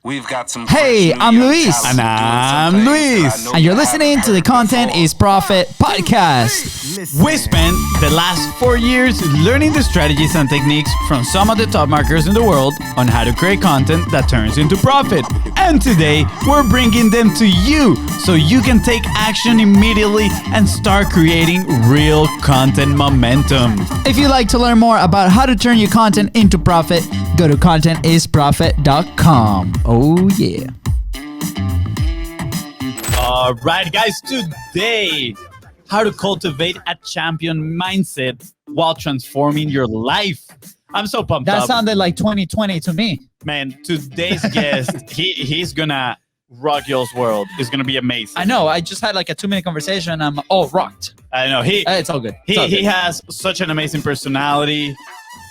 We've got some. Hey, I'm Luis. And I'm Luis. And you're listening to the Content is Profit podcast. We spent the last 4 years learning the strategies and techniques from some of the top marketers in the world on how to create content that turns into profit. And today, we're bringing them to you so you can take action immediately and start creating real content momentum. If you'd like to learn more about how to turn your content into profit, go to contentisprofit.com. Oh, yeah. All right, guys, today, how to cultivate a champion mindset while transforming your life. I'm so pumped up. That sounded like 2020 to me. Man, today's guest, he's gonna rock y'all's world. It's gonna be amazing. I know. I just had like a 2-minute conversation. I'm all rocked. I know. It's all good. He has such an amazing personality,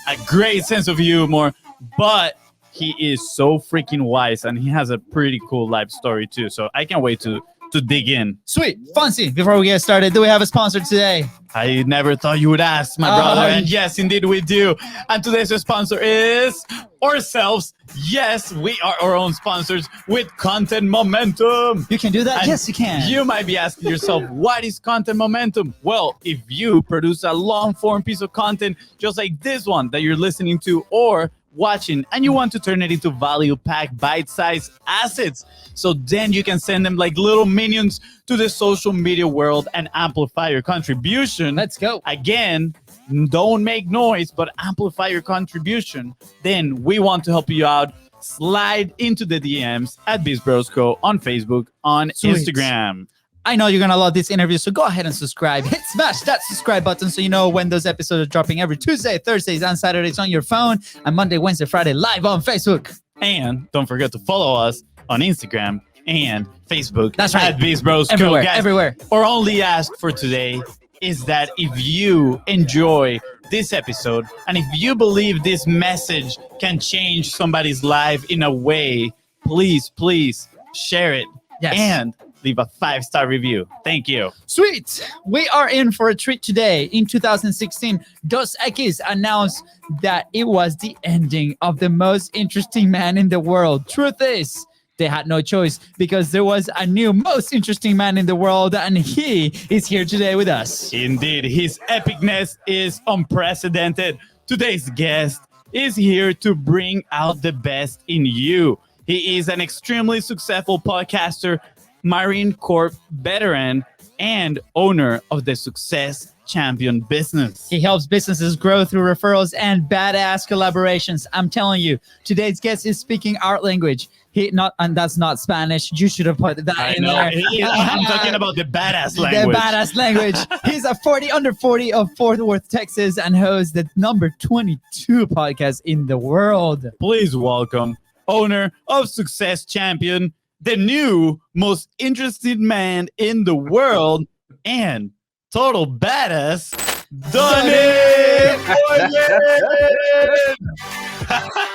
a great sense of humor, but he is so freaking wise, and he has a pretty cool life story too. So I can't wait to dig in. Sweet. FONZI, before we get started, do we have a sponsor today? I never thought you would ask, my brother. And yes, indeed we do. And today's sponsor is ourselves. Yes, we are our own sponsors with Content Momentum. You can do that? And yes, you can. You might be asking yourself, what is Content Momentum? Well, if you produce a long-form piece of content just like this one that you're listening to or watching, and you want to turn it into value-packed, bite-sized assets, so then you can send them like little minions to the social media world and amplify your contribution. Let's go. Again, don't make noise, but amplify your contribution. Then we want to help you out. Slide into the DMs at BIZBROS Co. on Facebook, on Instagram. I know you're going to love this interview, so go ahead and subscribe. Smash that subscribe button so you know when those episodes are dropping every Tuesday, Thursdays, and Saturdays on your phone, and Monday, Wednesday, Friday live on Facebook. And don't forget to follow us on Instagram and Facebook. That's right. At BIZBROS Co. Everywhere, Guys, everywhere. Our only ask for today is that if you enjoy this episode and if you believe this message can change somebody's life in a way, please share it. Yes. And leave a 5-star review. Thank you. Sweet. We are in for a treat today. In 2016, Dos Equis announced that it was the ending of the most interesting man in the world. Truth is, they had no choice because there was a new most interesting man in the world, and he is here today with us. Indeed, his epicness is unprecedented. Today's guest is here to bring out the best in you. He is an extremely successful podcaster, Marine Corps veteran, and owner of the Success Champion business. He helps businesses grow through referrals and badass collaborations. I'm telling you, today's guest is speaking our language. And that's not Spanish. You should have put that in there. I'm talking about the badass language. The badass language. He's a 40 under 40 of Fort Worth, Texas, and hosts the number 22 podcast in the world. Please welcome owner of Success Champion, the new most interesting man in the world, and total badass, Donnie Boivin.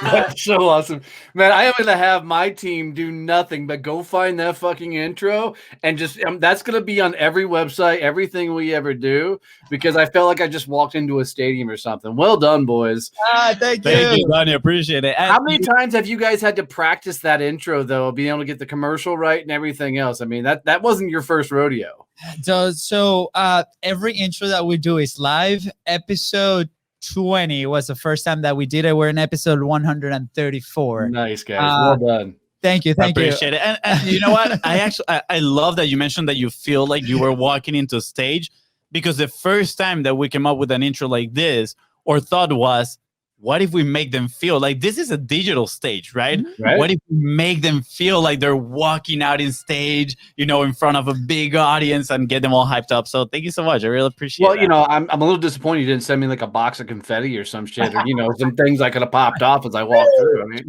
That's so awesome, man. I am gonna have my team do nothing but go find that fucking intro and just that's gonna be on every website, everything we ever do, because I felt like I just walked into a stadium or something. Well done, boys. Thank you, Donnie. Appreciate it. How many times have you guys had to practice that intro though, being able to get the commercial right and everything else? I mean, that wasn't your first rodeo. So every intro that we do is live. Episode 20 was the first time that we did it. We're in episode 134. Nice, guys. Well done. Thank you. Appreciate it. And you know what? I love that you mentioned that you feel like you were walking into a stage, because the first time that we came up with an intro like this, our thought was, what if we make them feel like this is a digital stage, right? Right. What if we make them feel like they're walking out in stage, in front of a big audience, and get them all hyped up? So thank you so much. I really appreciate it. Well, I'm a little disappointed you didn't send me like a box of confetti or some shit, or some things I could have popped off as I walked through. I mean,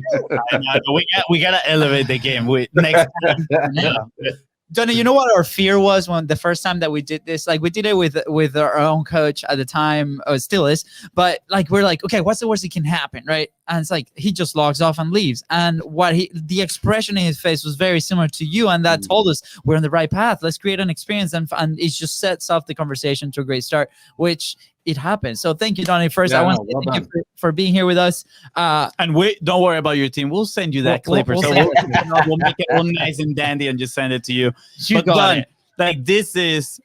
I know, we gotta elevate the game. Next time. Yeah. Donnie, you know what our fear was when the first time that we did this? Like, we did it with our own coach at the time, or still is, but like, we're like, okay, what's the worst that can happen, right? and it's like he just logs off and leaves. And the expression in his face was very similar to you, and that told us we're on the right path. Let's create an experience, and it just sets off the conversation to a great start, which it happens. So thank you, Donnie. First, I want to thank you for being here with us. And don't worry about your team. We'll send you that clip. We'll make it all nice and dandy and just send it to you. You got it. Like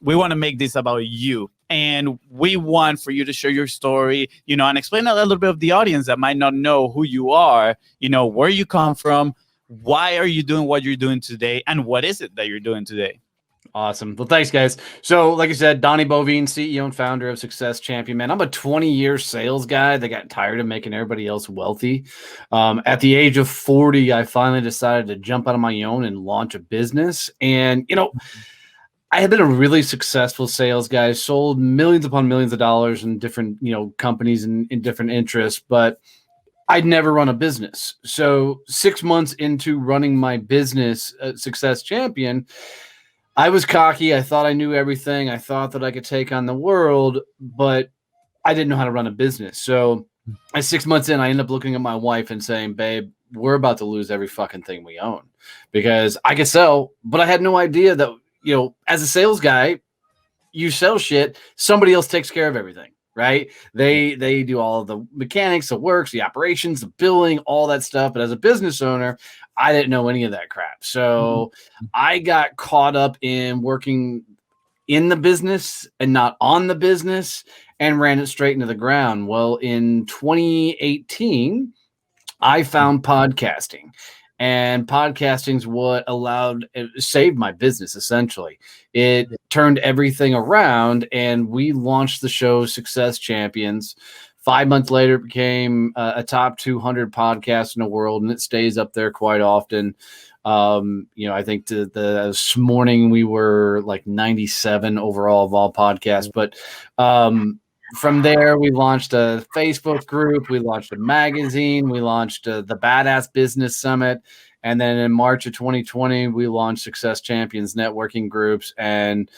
we want to make this about you. And we want for you to share your story, and explain a little bit of the audience that might not know who you are, where you come from, why are you doing what you're doing today, and what is it that you're doing today? Awesome. Well, thanks, guys. So, like I said, Donnie Boivin, CEO and founder of Success Champion. Man, I'm a 20-year sales guy that got tired of making everybody else wealthy. At the age of 40, I finally decided to jump out on my own and launch a business. And, I had been a really successful sales guy, sold millions upon millions of dollars in different, companies and in different interests, but I'd never run a business. So 6 months into running my business, Success Champion, I was cocky. I thought I knew everything. I thought that I could take on the world, but I didn't know how to run a business. So at 6 months in, I ended up looking at my wife and saying, babe, we're about to lose every fucking thing we own, because I could sell, but I had no idea that, as a sales guy, you sell shit, somebody else takes care of everything, right? They do all of the mechanics, the works, the operations, the billing, all that stuff. But as a business owner, I didn't know any of that crap. So I got caught up in working in the business and not on the business, and ran it straight into the ground. Well, in 2018, I found podcasting. And podcasting's what saved my business, essentially. It turned everything around, and we launched the show Success Champions. 5 months later, it became a top 200 podcast in the world, and it stays up there quite often. I think this morning we were like 97 overall of all podcasts. But from there, we launched a Facebook group, we launched a magazine, we launched the Badass Business Summit. And then in March of 2020, we launched Success Champions networking groups. And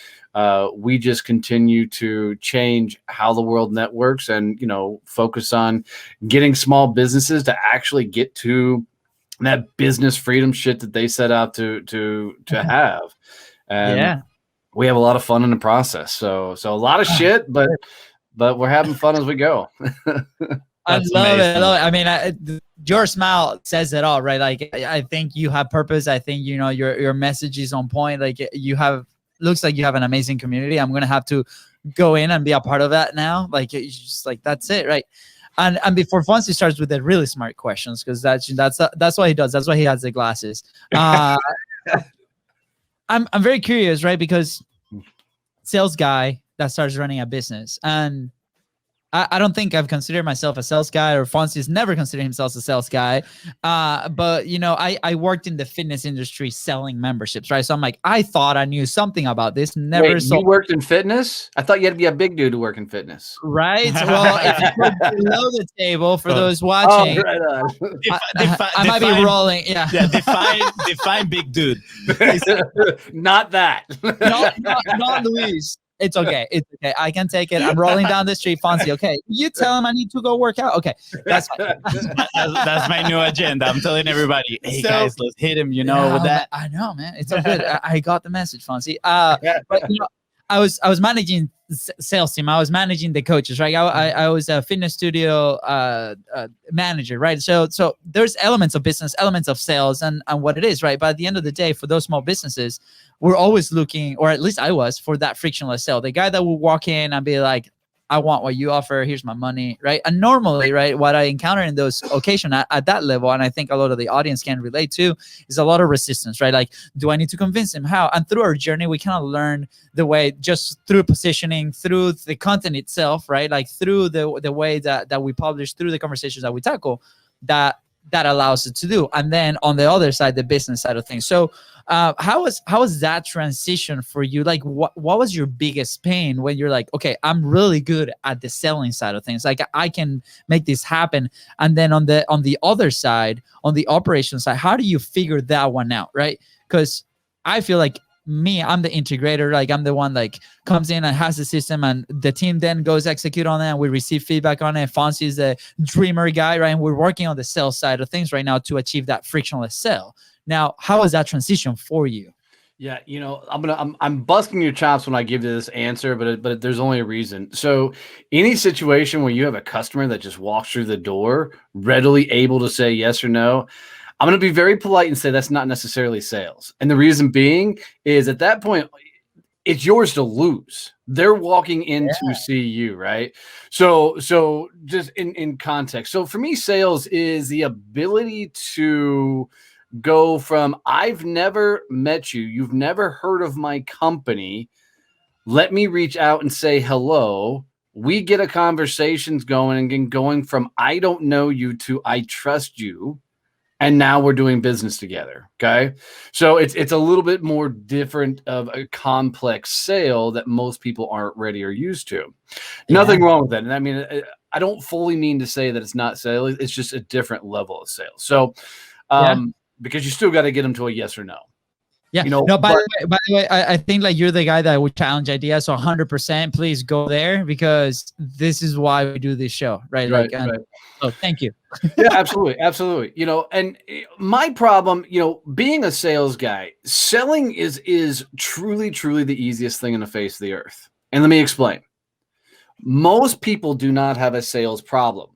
we just continue to change how the world networks, and, focus on getting small businesses to actually get to that business freedom shit that they set out to have. And we have a lot of fun in the process. So a lot of shit, but we're having fun as we go. I love it. I mean, your smile says it all, right? Like, I think you have purpose. I think, your message is on point. Like, looks like you have an amazing community. I'm going to have to go in and be a part of that now. Like, it's just like, that's it. Right. And before FONZI starts with the really smart questions, because that's what he does. That's why he has the glasses. I'm very curious, right? Because sales guy that starts running a business, and I don't think I've considered myself a sales guy, or FONZI has never considered himself a sales guy. But I worked in the fitness industry selling memberships, right? So I'm like, I thought I knew something about this. You worked in fitness? I thought you had to be a big dude to work in fitness. Right. Well, if you put below the table for those watching, right on. I might be rolling. Yeah. Define big dude. Not that. Not Luis. It's okay. It's okay. I can take it. I'm rolling down the street, FONZI. Okay. You tell him I need to go work out. Okay. That's fine. That's my new agenda. I'm telling everybody, hey, guys, let's hit him, with that. I know, man. It's all good. I got the message, FONZI. But, I was managing sales team. I was managing the coaches, right? I was a fitness studio manager, right? So there's elements of business, elements of sales, and what it is, right? But at the end of the day, for those small businesses, we're always looking, or at least I was, for that frictionless sale. The guy that will walk in and be like, I want what you offer. Here's my money, right? And normally, right, what I encounter in those occasions at that level, and I think a lot of the audience can relate to, is a lot of resistance, right? Like, do I need to convince him? How? And through our journey, we kind of learn the way, just through positioning, through the content itself, right? Like through the way that we publish, through the conversations that we tackle, that allows it to do. And then on the other side, the business side of things. So how was that transition for you? Like, what was your biggest pain when you're like, okay, I'm really good at the selling side of things. Like, I can make this happen. And then on the other side, on the operations side, how do you figure that one out, right? Because I feel like me, I'm the integrator. Like I'm the one like comes in and has the system, and the team then goes execute on it, and we receive feedback on it. Fonzie is the dreamer guy, right? And we're working on the sales side of things right now to achieve that frictionless sale. Now, how was that transition for you? Yeah, I'm busting your chops when I give you this answer, but there's only a reason. So, any situation where you have a customer that just walks through the door, readily able to say yes or no, I'm going to be very polite and say that's not necessarily sales. And the reason being is at that point, it's yours to lose. They're walking in to see you, right? So just in context. So for me, sales is the ability to go from I've never met you, you've never heard of my company. Let me reach out and say hello. We get a conversations going and going from I don't know you to I trust you. And now we're doing business together. Okay. So it's a little bit more different of a complex sale that most people aren't ready or used to. Nothing wrong with that. And I mean, I don't fully mean to say that it's not sales. It's just a different level of sales. So, because you still got to get them to a yes or no. Yeah. No, by the way, I think like you're the guy that would challenge ideas. So 100%, please go there, because this is why we do this show, right? Right. Oh, thank you. Yeah, absolutely. Absolutely. And my problem, being a sales guy, selling is truly, truly the easiest thing in the face of the earth. And let me explain. Most people do not have a sales problem.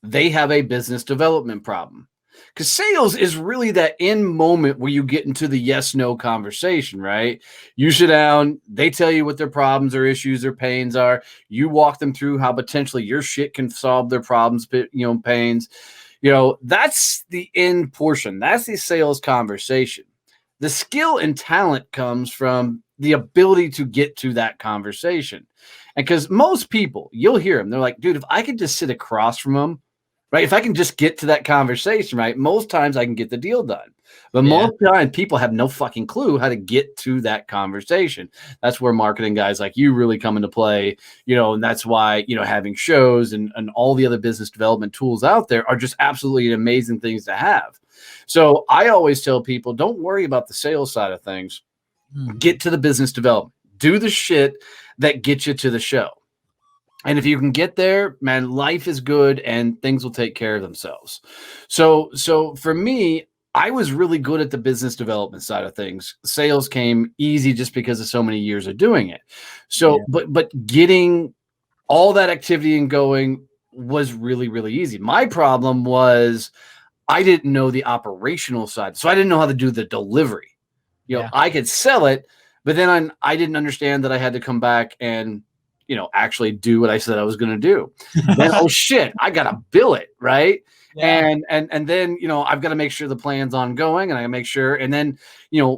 They have a business development problem. Because sales is really that end moment where you get into the yes-no conversation, right? You sit down, they tell you what their problems or issues or pains are. You walk them through how potentially your shit can solve their problems, pains. That's the end portion. That's the sales conversation. The skill and talent comes from the ability to get to that conversation. And because most people, you'll hear them, they're like, dude, if I could just sit across from them, right? If I can just get to that conversation, right? Most times I can get the deal done. But most times people have no fucking clue how to get to that conversation. That's where marketing guys like you really come into play, and that's why, having shows and all the other business development tools out there are just absolutely amazing things to have. So I always tell people, don't worry about the sales side of things. Get to the business development. Do the shit that gets you to the show. And if you can get there, man, life is good and things will take care of themselves. So for me, I was really good at the business development side of things. Sales came easy just because of so many years of doing it. So, but getting all that activity and going was really, really easy. My problem was I didn't know the operational side. So I didn't know how to do the delivery. I could sell it, but then I didn't understand that I had to come back and actually do what I said I was going to do. Then, oh shit, I got to bill it. Right. Yeah. And then, I've got to make sure the plan's ongoing, and I make sure. And then,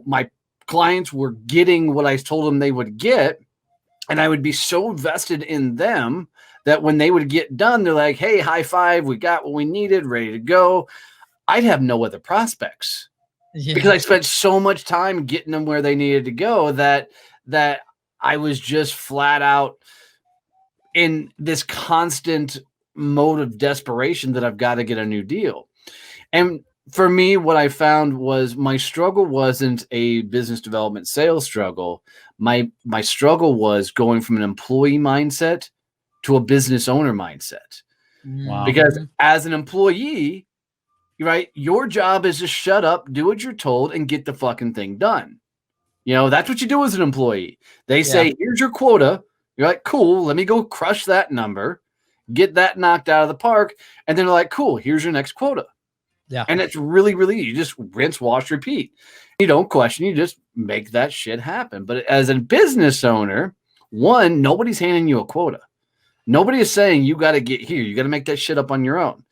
my clients were getting what I told them they would get. And I would be so vested in them that when they would get done, they're like, hey, high five. We got what we needed, ready to go. I'd have no other prospects because I spent so much time getting them where they needed to go that I was just flat out in this constant mode of desperation that I've got to get a new deal. And for me, what I found was my struggle wasn't a business development sales struggle. My struggle was going from an employee mindset to a business owner mindset. Wow. Because as an employee, right, your job is to shut up, do what you're told, and get the fucking thing done. That's what you do as an employee. They say, here's your quota. You're like, cool, let me go crush that number, get that knocked out of the park. And then they're like, cool, here's your next quota. Yeah. And it's really, really, you just rinse, wash, repeat. You don't question, you just make that shit happen. But as a business owner, one, nobody's handing you a quota. Nobody is saying you got to get here. You got to make that shit up on your own.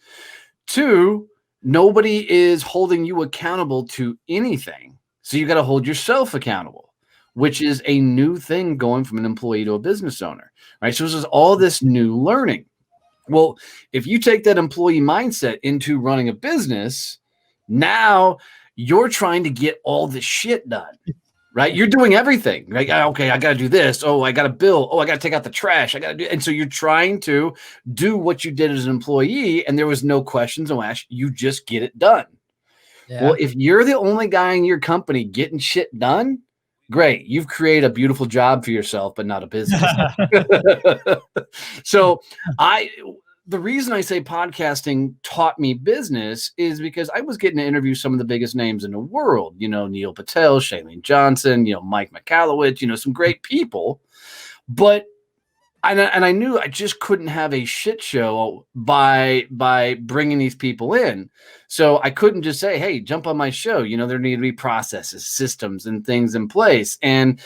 Two, nobody is holding you accountable to anything. So you got to hold yourself accountable, which is a new thing going from an employee to a business owner, right? So this is all this new learning. Well, if you take that employee mindset into running a business, now you're trying to get all the shit done, right? You're doing everything, right? Okay, I got to do this. Oh, I got to bill. Oh, I got to take out the trash. I got to do. And so you're trying to do what you did as an employee, and there was no questions, no ask. You just get it done. Yeah. Well, if you're the only guy in your company getting shit done, Great. You've created a beautiful job for yourself, but not a business. So the reason I say podcasting taught me business is because I was getting to interview some of the biggest names in the world, Neil Patel, Shailene Johnson, Mike Michalowicz, some great people. But I knew I just couldn't have a shit show by bringing these people in. So I couldn't just say, hey, jump on my show. There need to be processes, systems, and things in place. And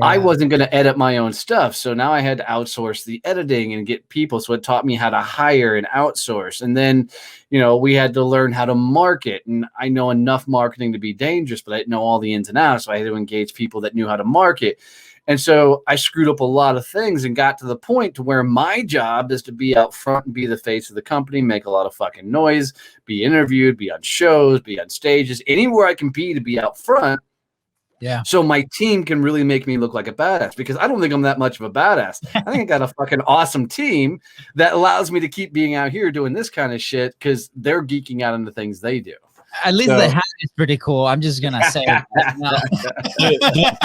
I wasn't going to edit my own stuff. So now I had to outsource the editing and get people. So it taught me how to hire and outsource. And then, we had to learn how to market. And I know enough marketing to be dangerous, but I didn't know all the ins and outs. So I had to engage people that knew how to market. And so I screwed up a lot of things and got to the point to where my job is to be out front and be the face of the company, make a lot of fucking noise, be interviewed, be on shows, be on stages, anywhere I can be to be out front. Yeah. So my team can really make me look like a badass, because I don't think I'm that much of a badass. I think I got a fucking awesome team that allows me to keep being out here doing this kind of shit because they're geeking out on the things they do. At least the hat is pretty cool. I'm just gonna say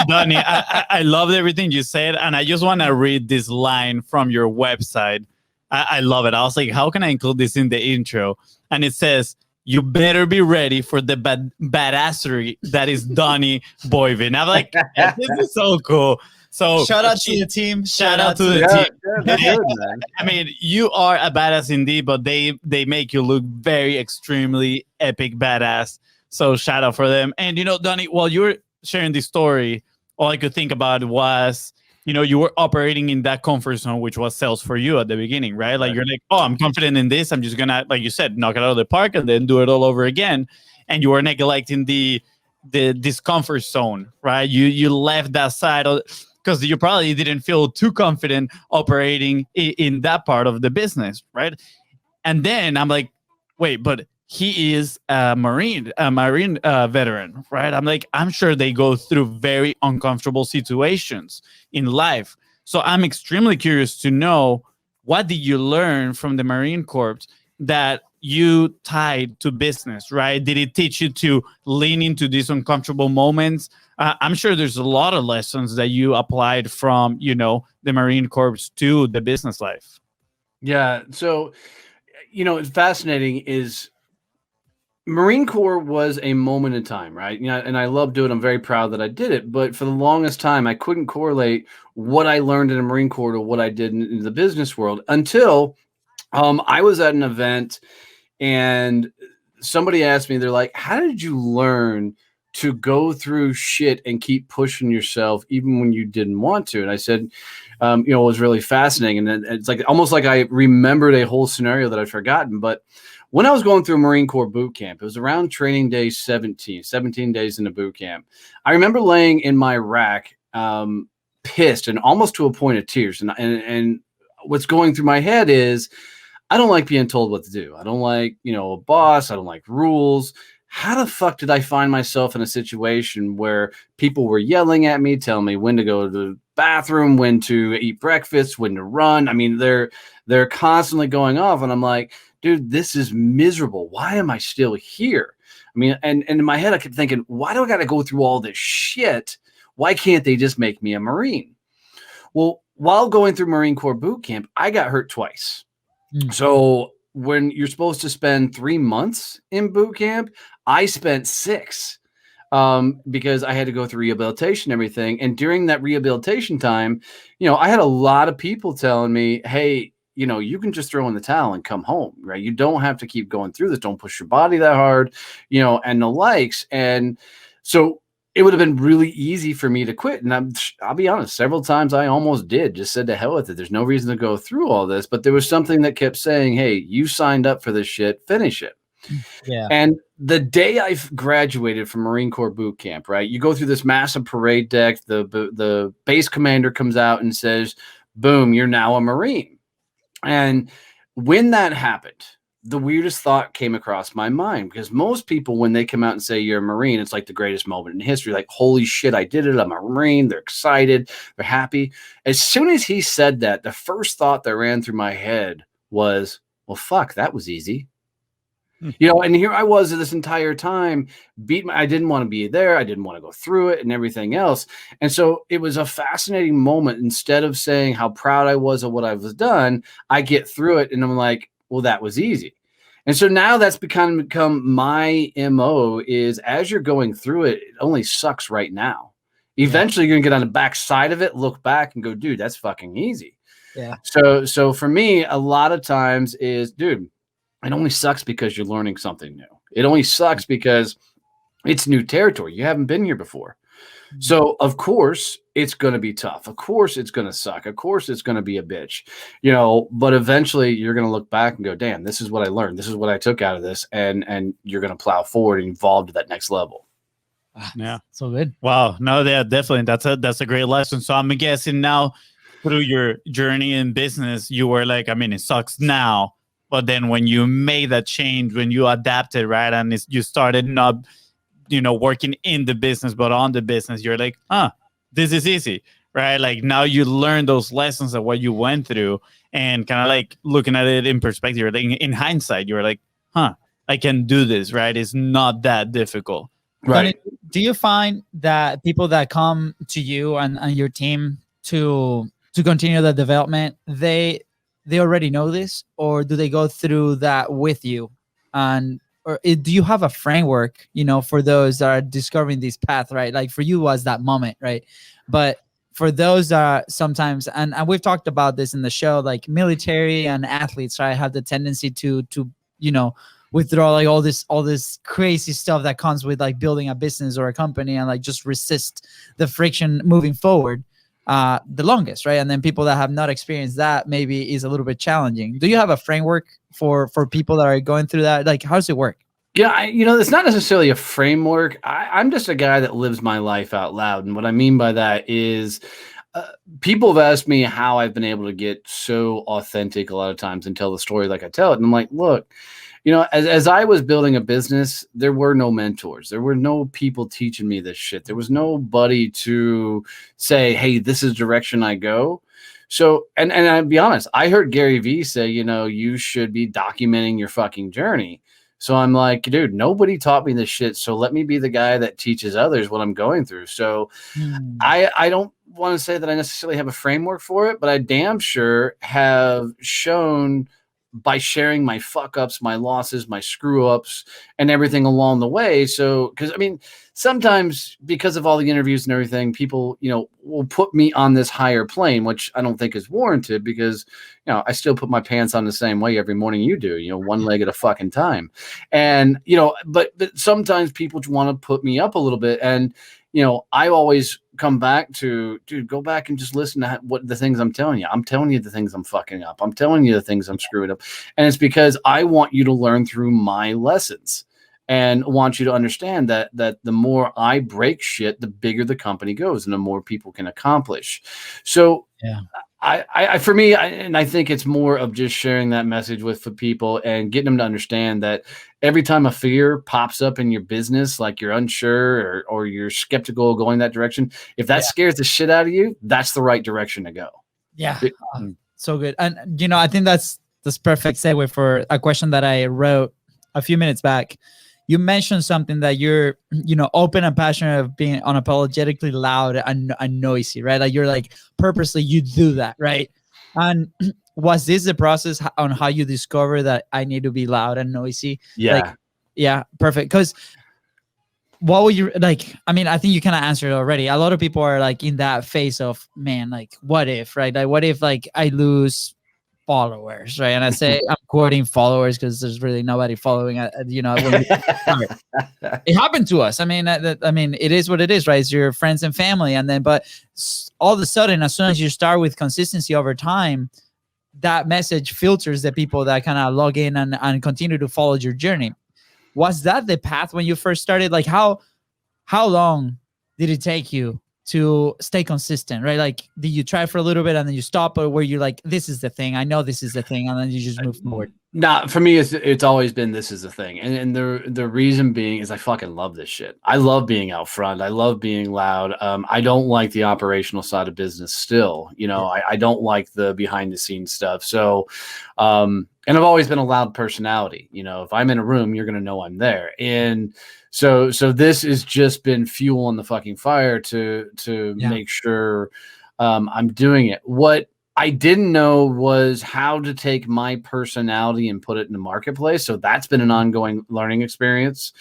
Donnie, I loved everything you said, and I just want to read this line from your website. I love it. I was like, how can I include this in the intro? And it says, you better be ready for the badassery that is Donnie Boivin. I'm like, this is so cool. So shout out to the team. Shout out to the team. I mean, you are a badass indeed, but they make you look very extremely epic badass. So shout out for them. And Donnie, while you were sharing this story, all I could think about was, you were operating in that comfort zone, which was sales for you at the beginning, right? Like you're like, oh, I'm confident in this. I'm just gonna, like you said, knock it out of the park and then do it all over again. And you were neglecting the discomfort zone, right? You left that side because you probably didn't feel too confident operating in that part of the business, right? And then I'm like, wait, but he is a Marine veteran, right? I'm like, I'm sure they go through very uncomfortable situations in life. So I'm extremely curious to know, what did you learn from the Marine Corps that you tied to business, right? Did it teach you to lean into these uncomfortable moments? I'm sure there's a lot of lessons that you applied from, the Marine Corps to the business life. Yeah. So, it's fascinating is Marine Corps was a moment in time, right? And I love doing it. I'm very proud that I did it. But for the longest time, I couldn't correlate what I learned in the Marine Corps to what I did in the business world until I was at an event and somebody asked me, they're like, how did you learn to go through shit and keep pushing yourself even when you didn't want to? And I said, it was really fascinating. And it's like almost like I remembered a whole scenario that I'd forgotten. But when I was going through Marine Corps boot camp, it was around training day 17 days in the boot camp. I remember laying in my rack, pissed and almost to a point of tears. And what's going through my head is, I don't like being told what to do. I don't like, a boss. I don't like rules. How the fuck did I find myself in a situation where people were yelling at me, telling me when to go to the bathroom, when to eat breakfast, when to run? I mean, they're constantly going off. And I'm like, dude, this is miserable. Why am I still here? I mean, and in my head, I kept thinking, why do I got to go through all this shit? Why can't they just make me a Marine? Well, while going through Marine Corps boot camp, I got hurt twice. So when you're supposed to spend 3 months in boot camp, I spent 6 because I had to go through rehabilitation and everything. And during that rehabilitation time, I had a lot of people telling me, hey, you can just throw in the towel and come home, right? You don't have to keep going through this. Don't push your body that hard, and the likes. And so it would have been really easy for me to quit. And I'll be honest, several times I almost did, just said to hell with it. There's no reason to go through all this, but there was something that kept saying, hey, you signed up for this shit, finish it. Yeah. And the day I graduated from Marine Corps boot camp, right, you go through this massive parade deck. The base commander comes out and says, boom, you're now a Marine. And when that happened, the weirdest thought came across my mind, because most people, when they come out and say you're a Marine, it's like the greatest moment in history. Like, holy shit, I did it. I'm a Marine. They're excited. They're happy. As soon as he said that, the first thought that ran through my head was, well, fuck, that was easy. You know, and here I was this entire time I didn't want to be there. I didn't want to go through it and everything else. And so it was a fascinating moment. Instead of saying how proud I was of what I was done, I get through it and I'm like, well, that was easy. And so now that's become my MO is as you're going through it, it only sucks right now. Eventually you're gonna get on the back side of it, look back and go, dude, that's fucking easy. Yeah. So for me, a lot of times is, dude, it only sucks because you're learning something new. It only sucks because it's new territory. You haven't been here before. So of course it's going to be tough. Of course it's going to suck. Of course it's going to be a bitch, you know, but eventually you're going to look back and go, damn, this is what I learned. This is what I took out of this. And you're going to plow forward and evolve to that next level. Yeah. So good. Wow. No, yeah, definitely. That's a great lesson. So I'm guessing now through your journey in business, you were like, I mean, it sucks now, but then when you made that change, when you adapted, right, and you started not, you know, working in the business, but on the business, you're like, this is easy, right? Like now you learn those lessons of what you went through and kind of like looking at it in perspective, like in hindsight, you're like, I can do this, right? It's not that difficult. Right. Donnie, do you find that people that come to you and your team to continue the development, they already know this, or do they go through that with you? And or do you have a framework, you know, for those that are discovering this path, right? Like for you was that moment, right? But for those that sometimes, and we've talked about this in the show, like military and athletes, right, have the tendency to you know, withdraw like all this crazy stuff that comes with like building a business or a company and like just resist the friction moving forward the longest, right? And then people that have not experienced that maybe is a little bit challenging. Do you have a framework for people that are going through that? Like, how does it work? Yeah, you know, it's not necessarily a framework. I'm just a guy that lives my life out loud. And what I mean by that is people have asked me how I've been able to get so authentic a lot of times and tell the story like I tell it. And I'm like, look, you know, as I was building a business, there were no mentors. There were no people teaching me this shit. There was nobody to say, hey, this is the direction I go. So, and I'll be honest, I heard Gary Vee say, you know, you should be documenting your fucking journey. So I'm like, dude, nobody taught me this shit. So let me be the guy that teaches others what I'm going through. So I don't want to say that I necessarily have a framework for it, but I damn sure have shown by sharing my fuck ups, my losses, my screw ups, and everything along the way. So, because I mean, sometimes because of all the interviews and everything, people, you know, will put me on this higher plane, which I don't think is warranted because, you know, I still put my pants on the same way every morning you do, you know, one leg at a fucking time. And, you know, but sometimes people want to put me up a little bit. And, you know, I always come back to, dude, go back and just listen to what the things I'm telling you. I'm telling you the things I'm fucking up. I'm telling you the things I'm screwing up. And it's because I want you to learn through my lessons and want you to understand that the more I break shit, the bigger the company goes and the more people can accomplish. So yeah. For me, I think it's more of just sharing that message with people and getting them to understand that every time a fear pops up in your business, like you're unsure or you're skeptical going that direction, if that scares the shit out of you, that's the right direction to go. Yeah. So good. And, you know, I think that's perfect segue for a question that I wrote a few minutes back. You mentioned something that you're, you know, open and passionate of being unapologetically loud and noisy, right? Like you're like purposely you do that, right? And was this the process on how you discover that I need to be loud and noisy? Yeah. Like, yeah, perfect. Because what would you like? I mean, I think you kind of answered already. A lot of people are like in that phase of, man, like what if, right? Like what if like I lose followers, right? And I say I'm quoting followers because there's really nobody following. You know, it happened to us. I mean, it is what it is, right? It's your friends and family, and then, but all of a sudden, as soon as you start with consistency over time, that message filters the people that kind of log in and continue to follow your journey. Was that the path when you first started? Like how long did it take you to stay consistent, right? Like, did you try for a little bit and then you stop, or were you like, this is the thing, I know this is the thing, and then you just move forward? Nah, for me, it's always been this is the thing. And the reason being is I fucking love this shit. I love being out front. I love being loud. I don't like the operational side of business still. You know, I don't like the behind the scenes stuff. So, and And I've always been a loud personality. You know, if I'm in a room, you're going to know I'm there. And so this has just been fuel on the fucking fire to make sure I'm doing it. What I didn't know was how to take my personality and put it in the marketplace. So that's been an ongoing learning experience,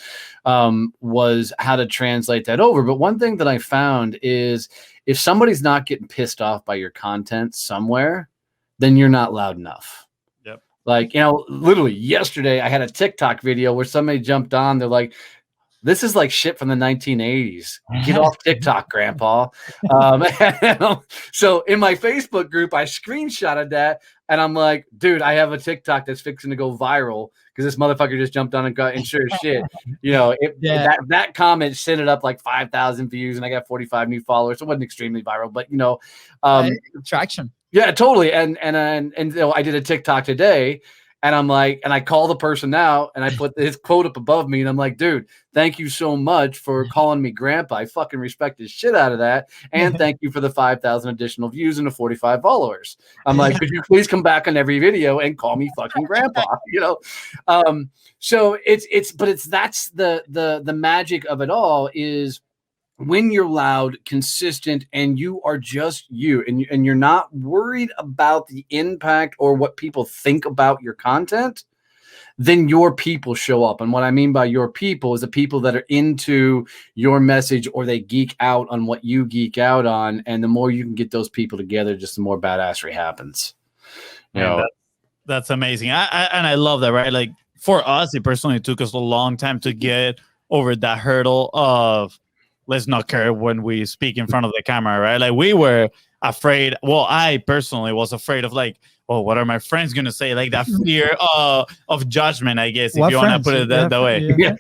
was how to translate that over. But one thing that I found is if somebody's not getting pissed off by your content somewhere, then you're not loud enough. Yep. Like, you know, literally yesterday I had a TikTok video where somebody jumped on. They're like, this is like shit from the 1980s. Get off TikTok, Grandpa. So in my Facebook group, I screenshotted that, and I'm like, dude, I have a TikTok that's fixing to go viral because this motherfucker just jumped on and sure as shit, you know, that comment sent it up like 5,000 views, and I got 45 new followers. It wasn't extremely viral, but you know, traction. Yeah, totally. And you know, I did a TikTok today. And I'm like, and I call the person out and I put his quote up above me. And I'm like, dude, thank you so much for calling me grandpa. I fucking respect the shit out of that. And thank you for the 5,000 additional views and the 45 followers. I'm like, could you please come back on every video and call me fucking grandpa? You know? So that's the magic of it all is when you're loud, consistent, and you are just you, and you're not worried about the impact or what people think about your content, then your people show up. And what I mean by your people is the people that are into your message or they geek out on what you geek out on. And the more you can get those people together, just the more badassery happens. You know, that's amazing. I love that, right? Like for us, it personally took us a long time to get over that hurdle of let's not care when we speak in front of the camera, right? Like we were afraid. Well, I personally was afraid of like, oh, what are my friends going to say? Like that fear of judgment, I guess, if you want to put it that way. Yeah.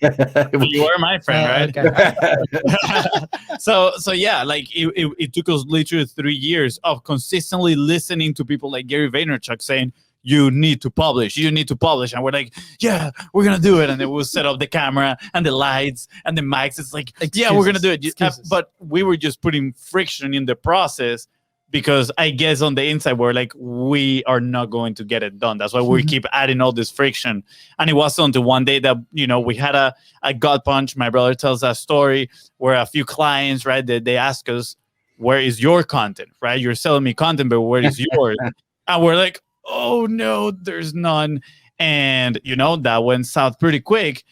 You were my friend, right? Okay. So yeah, like it took us literally 3 years of consistently listening to people like Gary Vaynerchuk saying, you need to publish. And we're like, yeah, we're going to do it. And then we'll set up the camera and the lights and the mics. It's like, yeah, we're going to do it. But we were just putting friction in the process because I guess on the inside, we're like, we are not going to get it done. That's why we keep adding all this friction. And it wasn't until one day that, you know, we had a gut punch. My brother tells that story where a few clients, right, they ask us, where is your content, right? You're selling me content, but where is yours? And we're like, oh no, there's none. And you know, that went south pretty quick.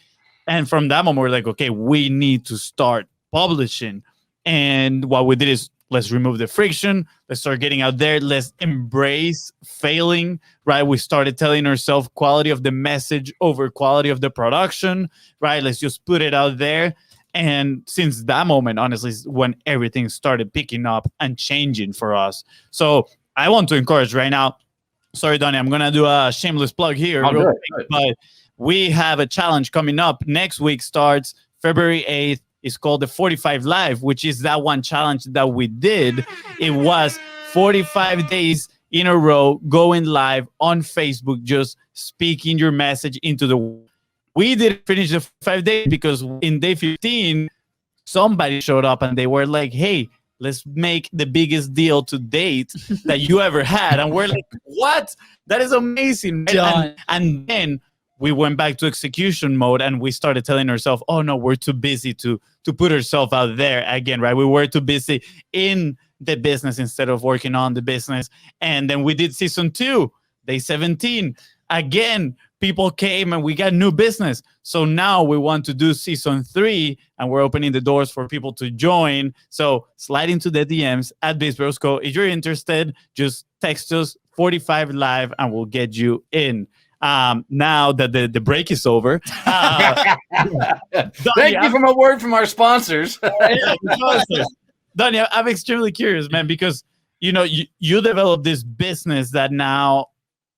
And from that moment, we're like, okay, we need to start publishing. And what we did is let's remove the friction. Let's start getting out there. Let's embrace failing, right? We started telling ourselves quality of the message over quality of the production, right? Let's just put it out there. And since that moment, honestly, is when everything started picking up and changing for us. So I want to encourage right now. Sorry, Donnie, I'm going to do a shameless plug here. Real quick, but we have a challenge coming up. Next week starts February 8th. It's called the 45 Live, which is that one challenge that we did. It was 45 days in a row going live on Facebook, just speaking your message into the world. We didn't finish the 5 days because in day 15, somebody showed up and they were like, hey, let's make the biggest deal to date that you ever had. And we're like, what? That is amazing. And then we went back to execution mode and we started telling ourselves, oh no, we're too busy to put ourselves out there again, right? We were too busy in the business instead of working on the business. And then we did season 2, day 17. Again, people came and we got new business. So now we want to do season 3 and we're opening the doors for people to join. So slide into the DMs at BIZBROS. If you're interested, just text us 45 live and we'll get you in. Now that the break is over. Thank you for a word from our sponsors. Donnie, I'm extremely curious, man, because, you know, you developed this business that now,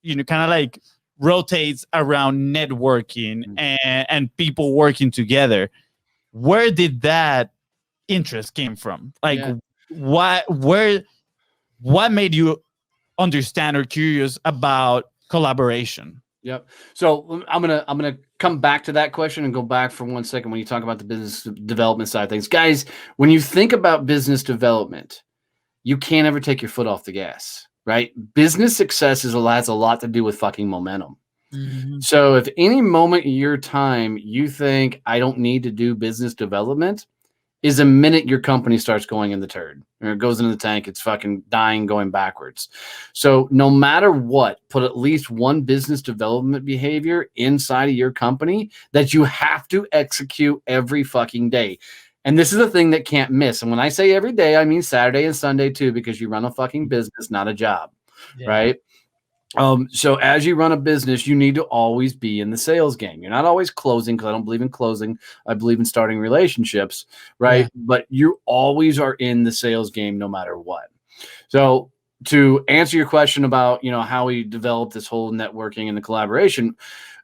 you know, kind of like rotates around networking and people working together. Where did that interest came from? Like, what made you understand or curious about collaboration? Yep. So I'm gonna come back to that question and go back for 1 second when you talk about the business development side of things, guys. When you think about business development, you can't ever take your foot off the gas. Right? Business success has a lot to do with fucking momentum. Mhm. So if any moment in your time you think I don't need to do business development, is a minute your company starts going in the turd or it goes into the tank, it's fucking dying, going backwards. So no matter what, put at least one business development behavior inside of your company that you have to execute every fucking day. And this is a thing that can't miss. And when I say every day, I mean Saturday and Sunday too, because you run a fucking business, not a job, right? So as you run a business, you need to always be in the sales game. You're not always closing, because I don't believe in closing. I believe in starting relationships, right? Yeah. But you always are in the sales game no matter what. So to answer your question about, how we developed this whole networking and the collaboration,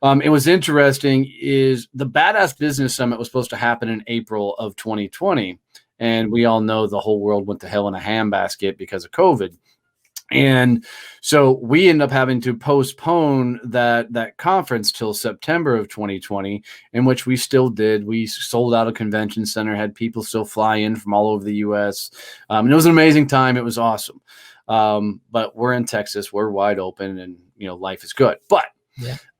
it was interesting is the Badass Business Summit was supposed to happen in April of 2020. And we all know the whole world went to hell in a handbasket because of COVID. And so we end up having to postpone that conference till September of 2020, in which we still did. We sold out a convention center, had people still fly in from all over the U.S. And it was an amazing time. It was awesome. But we're in Texas. We're wide open, and life is good. But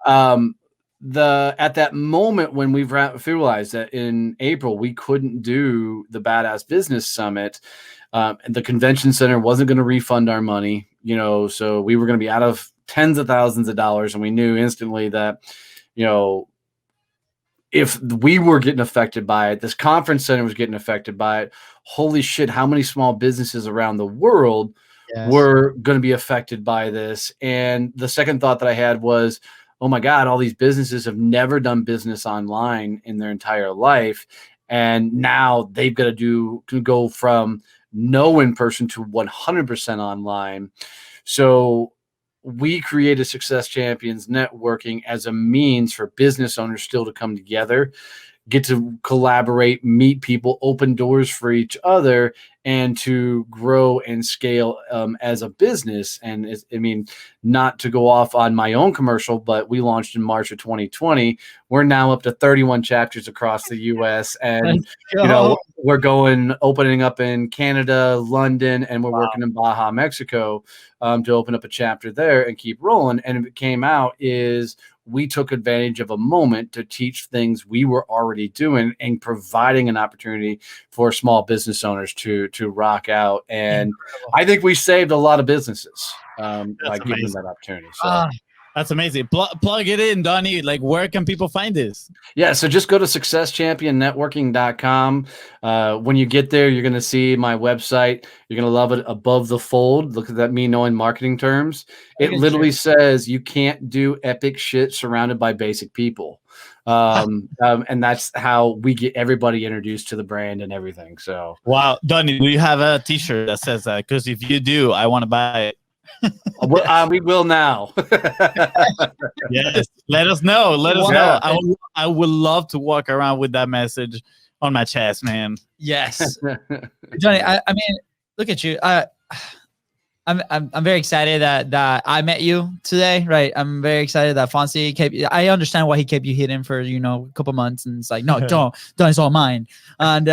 at that moment when we realized that in April we couldn't do the Badass Business Summit, the convention center wasn't going to refund our money, so we were going to be out of tens of thousands of dollars. And we knew instantly that, if we were getting affected by it, this conference center was getting affected by it. Holy shit, how many small businesses around the world were going to be affected by this? And the second thought that I had was, oh my God, all these businesses have never done business online in their entire life. And now they've got to go from no in-person to 100% online. So we created Success Champions Networking as a means for business owners still to come together, get to collaborate, meet people, open doors for each other, and to grow and scale as a business. And not to go off on my own commercial, but we launched in March of 2020. We're now up to 31 chapters across the U.S. And, we're opening up in Canada, London, and we're working in Baja, Mexico, to open up a chapter there and keep rolling. And it came out is we took advantage of a moment to teach things we were already doing and providing an opportunity for small business owners to rock out. And I think we saved a lot of businesses by giving them that opportunity. So. That's amazing. Plug it in, Donnie. Like, where can people find this? Yeah, so just go to successchampionnetworking.com. When you get there, you're going to see my website. You're going to love it. Above the fold, look at that, me knowing marketing terms. It literally says you can't do epic shit surrounded by basic people. And that's how we get everybody introduced to the brand and everything. So, wow, Donnie, do you have a T-shirt that says that? Because if you do, I want to buy it. We will now. Yes, let us know. Let us know. I would love to walk around with that message on my chest, man. Yes, Johnny. I mean, look at you. I'm very excited that I met you today, right? I'm very excited that Fonzie kept. I understand why he kept you hidden for a couple months, and it's like, no, don't, it's all mine. And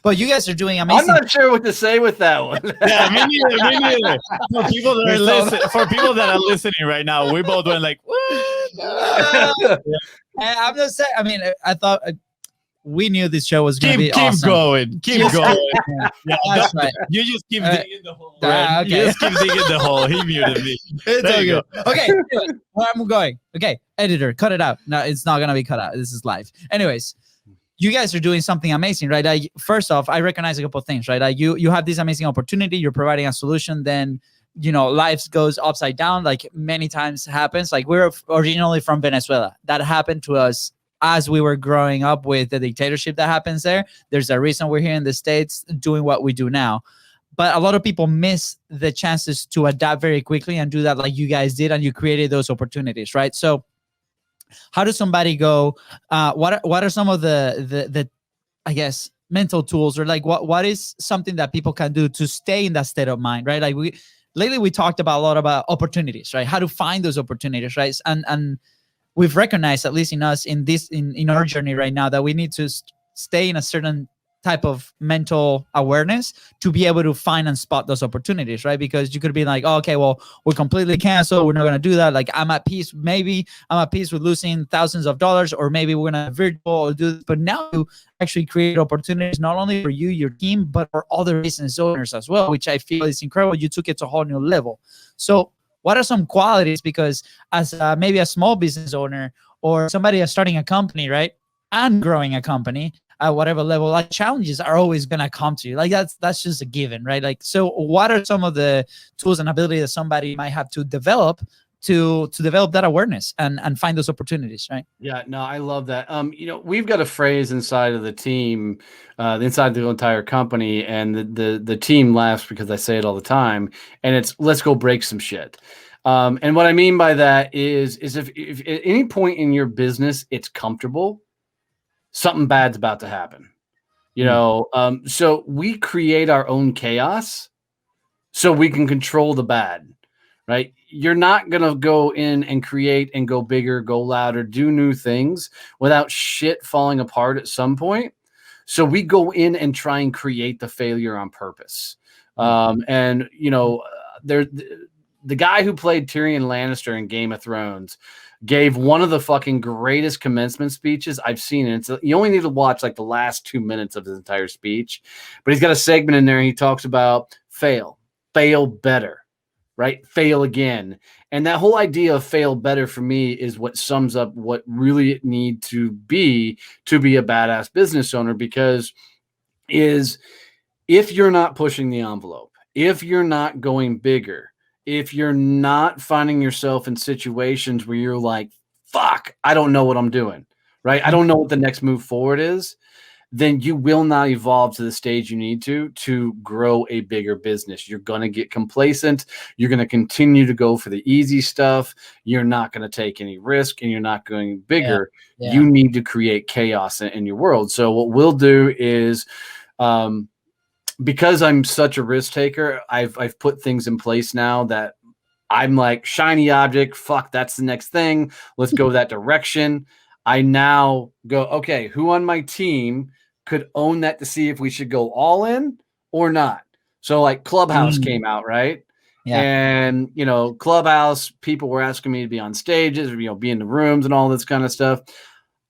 but you guys are doing amazing. I'm not sure what to say with that one. Yeah, me neither. For people that are listening right now, we're both doing like, what? I'm just saying. I mean, I thought. We knew this show was going to be awesome. Keep going. Yeah, that's right. You just keep digging the hole. Okay. You just keep digging the hole. He muted me. It's all good. Okay, where I'm going. Okay, editor, cut it out. No, it's not going to be cut out. This is live. Anyways, you guys are doing something amazing, right? First off, I recognize a couple of things, right? You have this amazing opportunity. You're providing a solution. Then, life goes upside down, like many times happens. Like, we're originally from Venezuela. That happened to us as we were growing up with the dictatorship that happens there. There's a reason we're here in the States doing what we do now. But a lot of people miss the chances to adapt very quickly and do that like you guys did, and you created those opportunities, right? So how does somebody go? What are some of the I guess mental tools, or like what is something that people can do to stay in that state of mind, right? Like lately we talked about a lot about opportunities, right? How to find those opportunities, right? And we've recognized, at least in us, in our journey right now, that we need to stay in a certain type of mental awareness to be able to find and spot those opportunities, right? Because you could be like, oh, okay, well, we're completely canceled. We're not going to do that. Like, I'm at peace. Maybe I'm at peace with losing thousands of dollars, or maybe we're going to virtual or do this. But now you actually create opportunities not only for you, your team, but for other business owners as well, which I feel is incredible. You took it to a whole new level. So what are some qualities? Because as maybe a small business owner or somebody that's starting a company, right, and growing a company, at whatever level, like challenges are always gonna come to you. Like that's just a given, right? Like, so what are some of the tools and abilities that somebody might have to develop to develop that awareness and find those opportunities, right? Yeah, no, I love that. We've got a phrase inside of the team, inside the entire company, and the team laughs because I say it all the time, and it's let's go break some shit. And what I mean by that is if at any point in your business it's comfortable, something bad's about to happen. So we create our own chaos so we can control the bad, right? You're not going to go in and create and go bigger, go louder, do new things without shit falling apart at some point. So we go in and try and create the failure on purpose. The guy who played Tyrion Lannister in Game of Thrones gave one of the fucking greatest commencement speeches I've seen. And you only need to watch like the last 2 minutes of his entire speech, but he's got a segment in there. And he talks about fail better, right? Fail again. And that whole idea of fail better for me is what sums up what really it need to be a badass business owner, because if you're not pushing the envelope, if you're not going bigger, if you're not finding yourself in situations where you're like, fuck, I don't know what I'm doing, right? I don't know what the next move forward is, then you will not evolve to the stage you need to grow a bigger business. You're going to get complacent. You're going to continue to go for the easy stuff. You're not going to take any risk, and you're not going bigger. Yeah. You need to create chaos in your world. So what we'll do is, because I'm such a risk taker, I've put things in place now that I'm like, shiny object, fuck, that's the next thing. Let's go that direction. I now go, okay, who on my team could own that to see if we should go all in or not? So like Clubhouse came out, right? Yeah. And, Clubhouse, people were asking me to be on stages, or, be in the rooms and all this kind of stuff.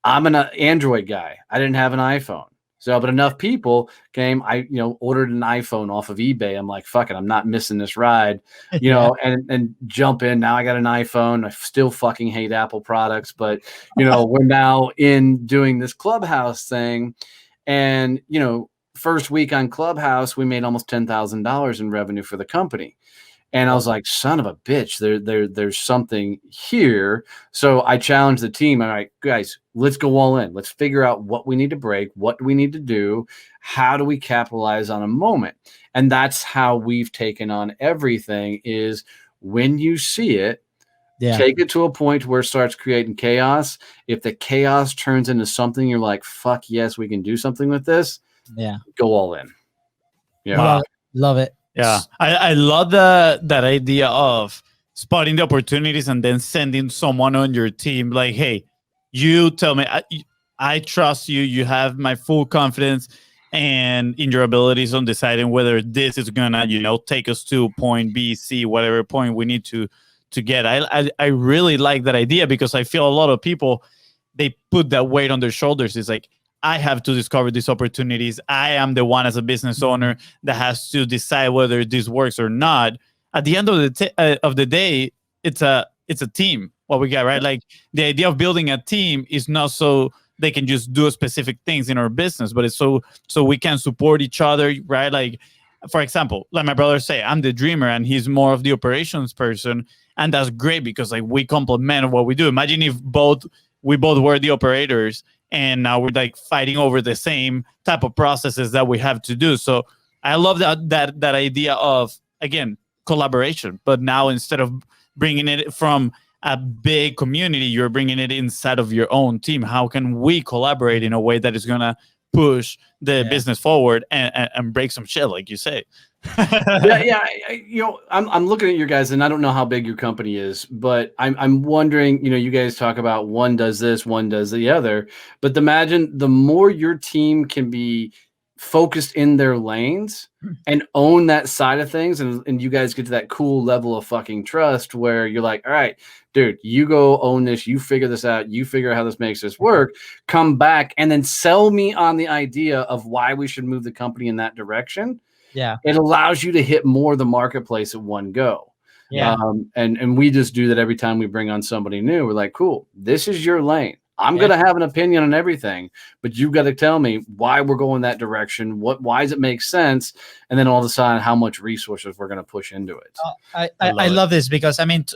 I'm an Android guy. I didn't have an iPhone. So, but enough people came, I, ordered an iPhone off of eBay. I'm like, fuck it, I'm not missing this ride, and jump in. Now I got an iPhone. I still fucking hate Apple products, but, we're now in doing this Clubhouse thing. And, first week on Clubhouse, we made almost $10,000 in revenue for the company. And I was like, son of a bitch, there's something here. So I challenged the team. All right, guys, let's go all in. Let's figure out what we need to break. What do we need to do? How do we capitalize on a moment? And that's how we've taken on everything, is when you see it, take it to a point where it starts creating chaos. If the chaos turns into something, you're like, fuck yes, we can do something with this. Yeah. Go all in. Yeah. Love it. Yeah, I love that idea of spotting the opportunities and then sending someone on your team like, hey, you tell me, I trust you. You have my full confidence and in your abilities on deciding whether this is gonna, take us to point B, C, whatever point we need to get. I really like that idea, because I feel a lot of people, they put that weight on their shoulders. It's like, I have to discover these opportunities. I am the one as a business owner that has to decide whether this works or not. At the end of the day, it's a team. What we got, right? Like, the idea of building a team is not so they can just do specific things in our business, but it's so we can support each other, right? Like, for example, like my brother say, I'm the dreamer and he's more of the operations person, and that's great because like we complement what we do. Imagine if we both were the operators, and now we're like fighting over the same type of processes that we have to do. So I love that idea of, again, collaboration. But now instead of bringing it from a big community, you're bringing it inside of your own team. How can we collaborate in a way that is going to push the business forward and break some shit, like you say? I'm looking at your guys, and I don't know how big your company is, but I'm wondering, you guys talk about one does this, one does the other, but imagine the more your team can be focused in their lanes and own that side of things. And you guys get to that cool level of fucking trust where you're like, all right, dude, you go own this, you figure this out, you figure out how this makes this work, come back and then sell me on the idea of why we should move the company in that direction. Yeah. It allows you to hit more of the marketplace at one go. Yeah. And we just do that every time we bring on somebody new. We're like, cool, this is your lane. I'm going to have an opinion on everything, but you've got to tell me why we're going that direction. Why does it make sense? And then all of a sudden, how much resources we're going to push into it. I love this because, I mean,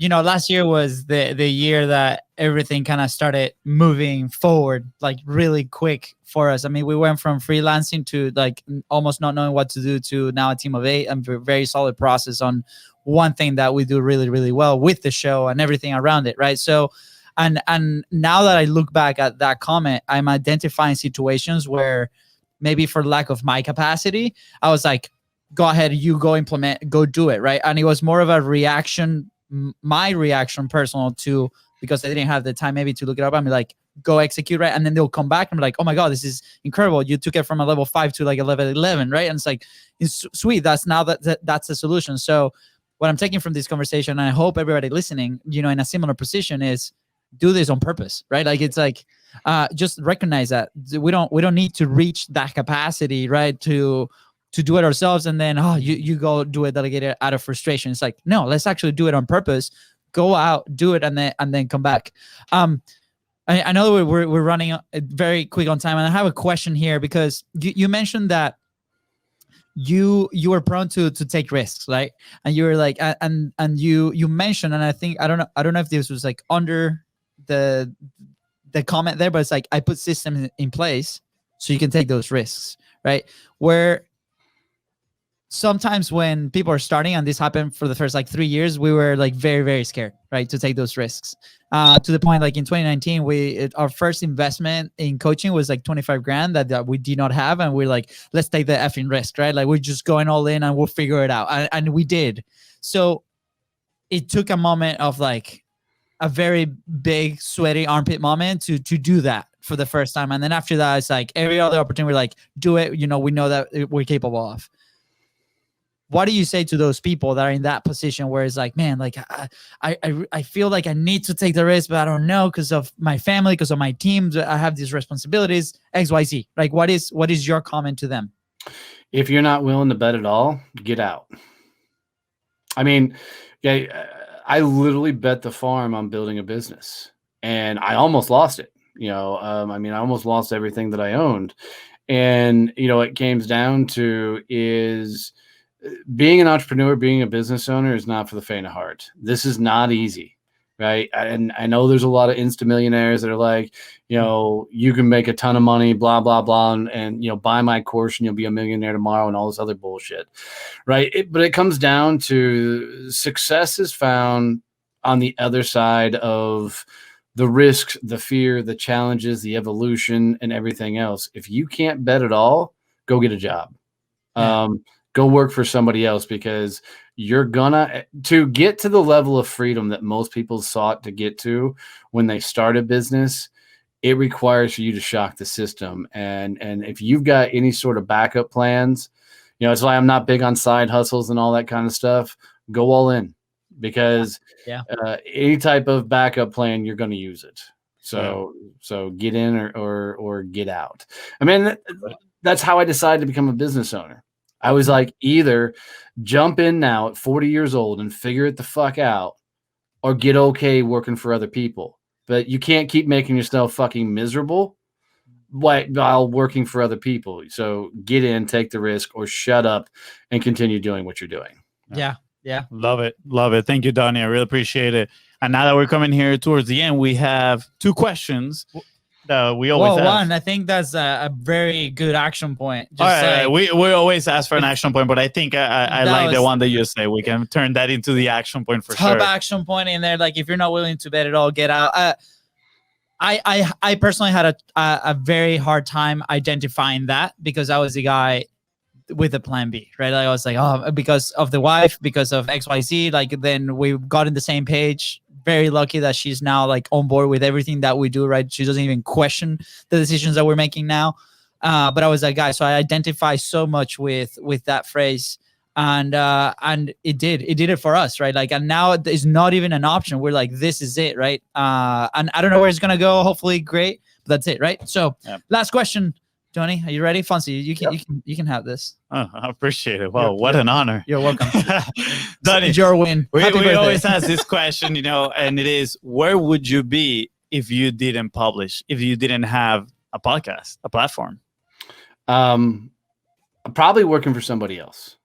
last year was the year that everything kind of started moving forward, like really quick for us. I mean, we went from freelancing to like almost not knowing what to do to now a team of 8 and a very solid process on one thing that we do really, really well with the show and everything around it. Right. So, and now that I look back at that comment, I'm identifying situations where maybe for lack of my capacity, I was like, go ahead, you go implement, go do it. Right. And it was more of a reaction, my reaction personal to, because I didn't have the time maybe to look it up. I'm like, go execute, right? And then they'll come back and be like, oh my God, this is incredible. You took it from a level 5 to like a level 11, right? And it's like, it's sweet. That's now that's the solution. So what I'm taking from this conversation, and I hope everybody listening, in a similar position, is do this on purpose, right? Like it's like, just recognize that we don't need to reach that capacity, right? To do it ourselves. And then, you go do it, delegate it out of frustration. It's like, no, let's actually do it on purpose. Go out, do it, and then come back. I know we're running very quick on time, and I have a question here because you mentioned that you were prone to take risks, right? And you were like, and you mentioned, and I think I don't know if this was like under the comment there, but it's like, I put systems in place so you can take those risks, right? Where sometimes when people are starting, and this happened for the first like 3 years, we were like very, very scared, right, to take those risks. To the point, like in 2019, our first investment in coaching was like 25 grand that we did not have. And we're like, let's take the effing risk, right? Like we're just going all in and we'll figure it out. And we did. So it took a moment of like a very big sweaty armpit moment to do that for the first time. And then after that, it's like every other opportunity, we're like, do it. We know that we're capable of. What do you say to those people that are in that position where it's like, man, like I feel like I need to take the risk, but I don't know because of my family, because of my team, I have these responsibilities, XYZ. Like, what is your comment to them? If you're not willing to bet at all, get out. I mean, I literally bet the farm on building a business, and I almost lost it. I almost lost everything that I owned. And, it came down to is being an entrepreneur, being a business owner is not for the faint of heart. This is not easy, right? And I know there's a lot of insta-millionaires that are like, you can make a ton of money, blah, blah, blah, and buy my course and you'll be a millionaire tomorrow and all this other bullshit, right? But it comes down to success is found on the other side of the risks, the fear, the challenges, the evolution, and everything else. If you can't bet at all, go get a job. Yeah. Go work for somebody else, because you're to get to the level of freedom that most people sought to get to when they start a business. It requires for you to shock the system. And if you've got any sort of backup plans, it's why I'm not big on side hustles and all that kind of stuff. Go all in, because any type of backup plan, you're going to use it. So get in or get out. I mean, that's how I decided to become a business owner. I was like, either jump in now at 40 years old and figure it the fuck out, or get okay working for other people. But you can't keep making yourself fucking miserable while working for other people. So get in, take the risk, or shut up and continue doing what you're doing. Yeah. Love it. Thank you, Donnie. I really appreciate it. And now that we're coming here towards the end, we have 2 questions that we always ask. One, I think that's a very good action point. All right, we always ask for an action point, but I think I like the one that you say. We can turn that into the action point for sure. Top action point in there. Like, if you're not willing to bet at all, get out. I personally had a very hard time identifying that, because I was the guy with a plan B, right? I was like, because of the wife, because of XYZ. Like, then we got in the same page. Very lucky that she's now like on board with everything that we do, right? She doesn't even question the decisions that we're making now. but I was that guy. So I identify so much with that phrase. And it did it for us, right? Like, and now it's not even an option. We're like, this is it, right? And I don't know where it's gonna go. Hopefully, great. But that's it, right? So, last question, Donnie, are you ready? Fonzie, you can have this. Oh, I appreciate it. Wow, what an honor. You're welcome. Donnie, it's your win. We always ask this question, and it is, where would you be if you didn't publish, if you didn't have a podcast, a platform? I'm probably working for somebody else.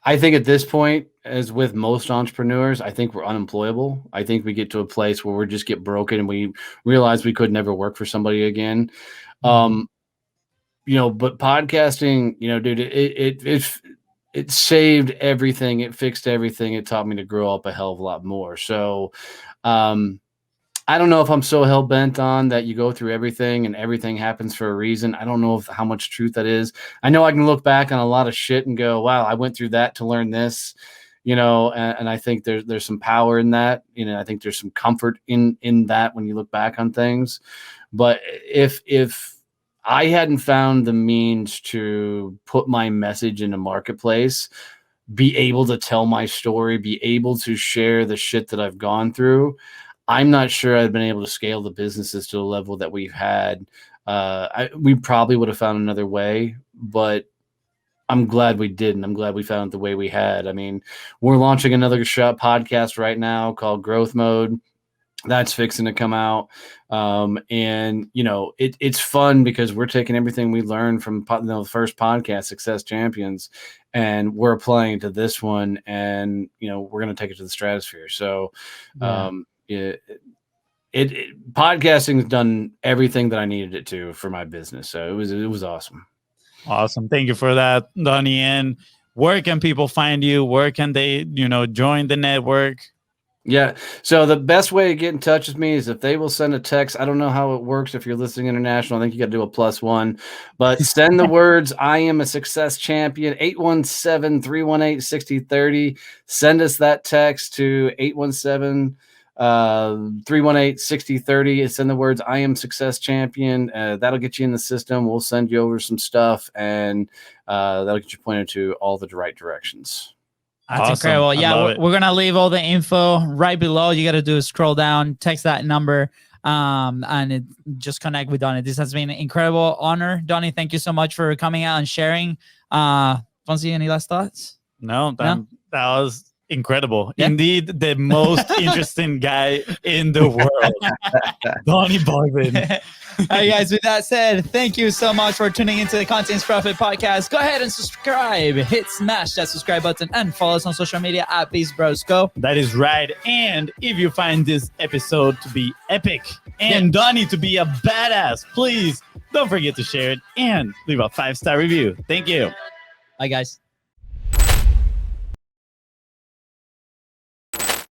I think at this point, as with most entrepreneurs, I think we're unemployable. I think we get to a place where we just get broken and we realize we could never work for somebody again. But podcasting, dude, it saved everything. It fixed everything. It taught me to grow up a hell of a lot more. So, I don't know if I'm so hell bent on that you go through everything and everything happens for a reason. I don't know how much truth that is. I know I can look back on a lot of shit and go, wow, I went through that to learn this, and I think there's some power in that. I think there's some comfort in that when you look back on things. But if I hadn't found the means to put my message in the marketplace, be able to tell my story, be able to share the shit that I've gone through, I'm not sure I've been able to scale the businesses to the level that we've had. We probably would have found another way, but I'm glad we didn't. I'm glad we found it the way we had. I mean, we're launching another podcast right now called Growth Mode. That's fixing to come out. It's fun because we're taking everything we learned from the first podcast, Success Champions, and we're applying it to this one, and we're going to take it to the stratosphere. So podcasting has done everything that I needed it to for my business. So it was awesome. Awesome. Thank you for that, Donnie. And where can people find you? Where can they, join the network? Yeah. So the best way to get in touch with me is if they will send a text. I don't know how it works if you're listening international. I think you got to do a +1, but send the words, I am a success champion, 817-318-6030. Send us that text to 817-318-6030. Send the words, I am success champion. That'll get you in the system. We'll send you over some stuff, and that'll get you pointed to all the right directions. That's awesome. Incredible. Yeah, we're going to leave all the info right below. You got to do is scroll down, text that number, and just connect with Donnie. This has been an incredible honor. Donnie, thank you so much for coming out and sharing. Fonzie, any last thoughts? No, that was incredible. Yeah. Indeed, the most interesting guy in the world, Donnie Boivin. All right, guys, with that said, thank you so much for tuning into the Contents Profit Podcast. Go ahead and subscribe. Smash that subscribe button and follow us on social media at BIZBROS. Go. That is right. And if you find this episode to be epic and Donnie to be a badass, please don't forget to share it and leave a 5-star review. Thank you. Bye, guys.